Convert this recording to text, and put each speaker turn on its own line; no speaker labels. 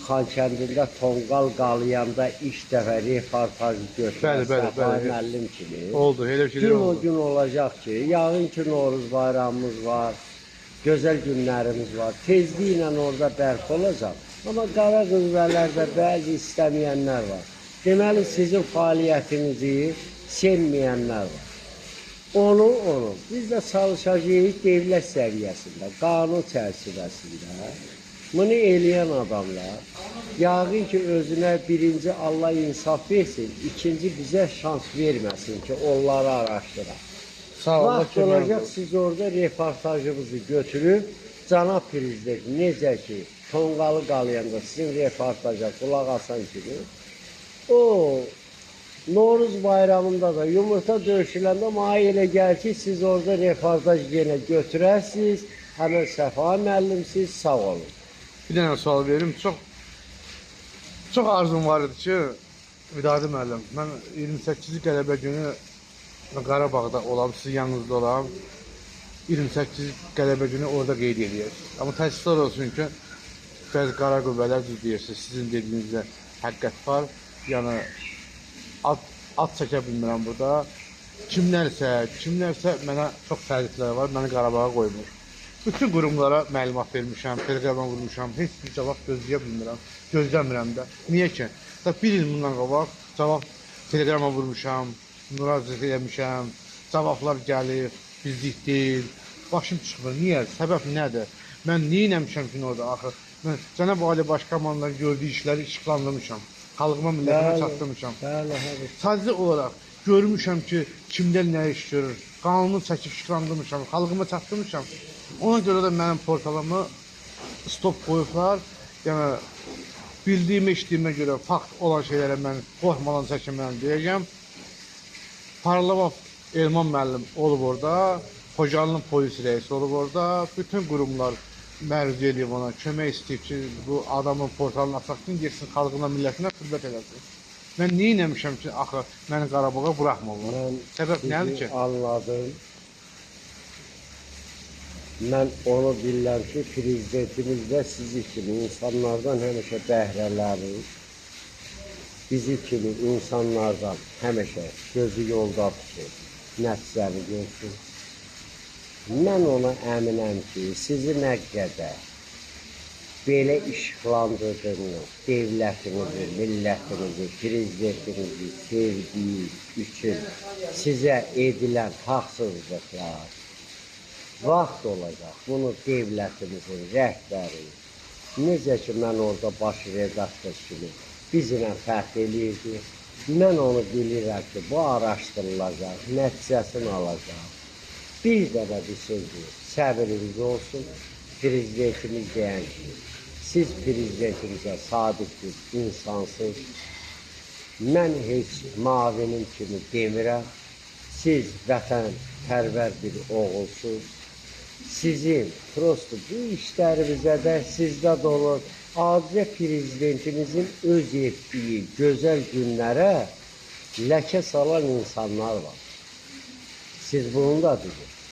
Xankəndində tonqal qalayanda ilk dəfə reportaj götürən Səfay müəllim kimi.
Oldu, elə bir şeyler
Gün o
oldu.
gün olacaq ki, yağın ki Novruz bayramımız var, gözəl günlərimiz var. Tezliklə orada bərpa olacaq. Amma qara qüvvələrdə bəzi istəməyənlər var. Deməli, sizin fəaliyyətinizi sevməyənlər var. Onu. Biz də çalışacağıq devlət səviyyəsində, qanun çərçivəsində. Bunu eləyən adamlar, yağın ki özünə birinci Allah insaf versin, ikinci bizə şans verməsin ki, onları araşdıraq.
Sağ olun.
Vaxt olacaq, siz orada reportajımızı götürüb, cənab prezident necə ki, tonqalı qalayanda sizin reportaja qulaq asan kimi, o Novruz bayramında da yumurta döyüşüləndə mənə elə gəlir ki, siz orada reportaj yenə götürərsiniz, həmin Səfa müəllimsiz, sağ olun.
Bir dənə sual verim. Çox arzum var idi ki, Vidadi müəllim, mən 28 qələbə günü Qarabağda olam, sizin yanınızda olam. 28 qələbə günü orada qeyd edəyək. Amma təəssüflər olsun ki, bəzi qara qüvvələr düz deyirsiniz, sizin dediyinizdə həqiqət var. Yəni, ad çəkə bilmirəm burada. Kimlərsə mənə çox təəssüflər var, məni Qarabağa qoymur. Bütün qurumlara məlumat vermişəm, teleqrama vurmuşam, heç bir cavab gözləmirəm də. Niyə ki? Bir il bundan qabaq cavab teleqrama vurmuşam, müraciət eləmişəm, cavablar gəlir, bizlik deyil, başım çıxmır. Niyə? Səbəb nədir? Mən niyə eləmişəm ki, orada axı? Mən Cənab Ali Baş Komandanın gördüyü işləri işıqlandırmışam, xalqıma, millətimə çatdırmışam. Sadəcə olaraq görmüşəm ki, kimlər nə iş görür, qanunu çəkib işıqlandırmışam, xalqıma çatdırmışam. Ona görə də mənim portalımı stop qoyublar. Yəni, bildiyimə, işliyimə görə fakt olan şeylərə mən qorxmadan çəkinməyəm deyəcəm. Parlament Elman müəllim olub orada, Xocalı'nın polis reisi olub orada. Bütün qurumlar məruz edib ona, kömək istəyib ki, bu adamın portalını açaqsın, geçsin xalqına, millətinə xidmət eləsin. Mən niyə eləmişəm ki, axı, məni Qarabağa buraxmırlar? Səbəb nədir ki?
Anladım. Mən onu bilirəm ki, prezidentimiz də sizi kimi insanlardan həmişə bəhrələrini, bizi kimi insanlardan həmişə gözü yolda tutur, nəticəni görsün. Mən ona əminəm ki, sizi nə qədər belə işıqlandırdığınız devlətinizi, millətinizi, prezidentinizi sevdiyi üçün sizə edilən haqsızlıqlar, vaxt olacaq, bunu devlətimizin rəhbəri, necə ki, mən orada baş redaktör kimi bizimlə fərq eləyirdi, mən onu bilirəm ki, bu araşdırılacaq, nəticəsini alacaq. Bir dənə bir sözdür, səbriniz olsun, prezidentimiz deyən ki, siz prezidentimizə sadiq bir insansınız, mən heç mavinim kimi demirəm, siz vətənpərvər bir oğulsuz, sizin prosto bu işlərimizə də sizdə də olur, adicə prezidentimizin öz etdiyi gözəl günlərə ləkə salan insanlar var. Siz bunu da bilin.